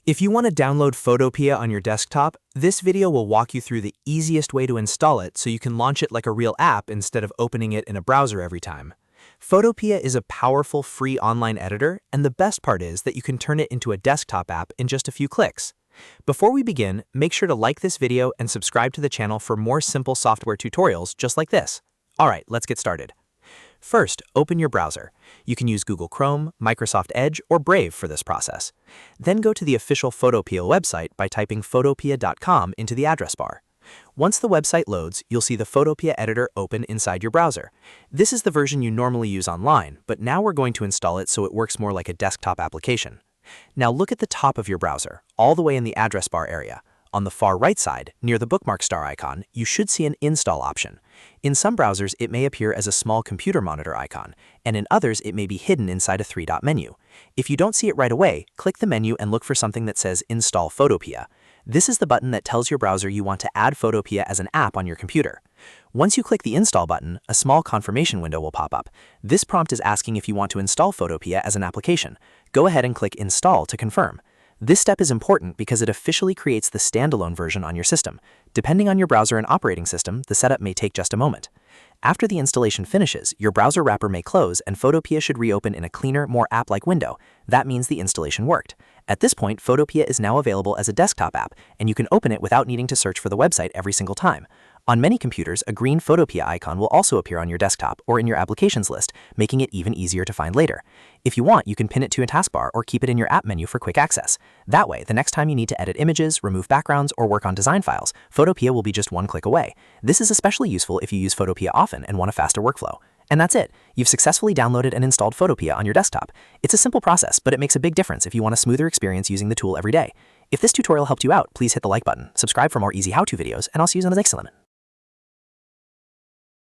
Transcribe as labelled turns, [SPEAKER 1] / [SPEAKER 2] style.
[SPEAKER 1] If you want to download Photopea on your desktop, this video will walk you through the easiest way to install it so you can launch it like a real app instead of opening it in a browser every time. Photopea is a powerful free online editor, and the best part is that you can turn it into a desktop app in just a few clicks. Before we begin, make sure to like this video and subscribe to the channel for more simple software tutorials just like this. Alright, let's get started. First, open your browser. You can use Google Chrome, Microsoft Edge, or Brave for this process. Then go to the official Photopea website by typing photopea.com into the address bar. Once the website loads, you'll see the Photopea editor open inside your browser. This is the version you normally use online, but now we're going to install it so it works more like a desktop application. Now look at the top of your browser, all the way in the address bar area. On the far right side, near the bookmark star icon, you should see an install option. In some browsers, it may appear as a small computer monitor icon, and in others, it may be hidden inside a three-dot menu. If you don't see it right away, click the menu and look for something that says Install Photopea. This is the button that tells your browser you want to add Photopea as an app on your computer. Once you click the Install button, a small confirmation window will pop up. This prompt is asking if you want to install Photopea as an application. Go ahead and click Install to confirm. This step is important because it officially creates the standalone version on your system. Depending on your browser and operating system, the setup may take just a moment. After the installation finishes, your browser wrapper may close and Photopea should reopen in a cleaner, more app-like window. That means the installation worked. At this point, Photopea is now available as a desktop app, and you can open it without needing to search for the website every single time. On many computers, a green Photopea icon will also appear on your desktop or in your applications list, making it even easier to find later. If you want, you can pin it to a taskbar or keep it in your app menu for quick access. That way, the next time you need to edit images, remove backgrounds, or work on design files, Photopea will be just one click away. This is especially useful if you use Photopea often and want a faster workflow. And that's it. You've successfully downloaded and installed Photopea on your desktop. It's a simple process, but it makes a big difference if you want a smoother experience using the tool every day. If this tutorial helped you out, please hit the like button, subscribe for more easy how-to videos, and I'll see you in the next one.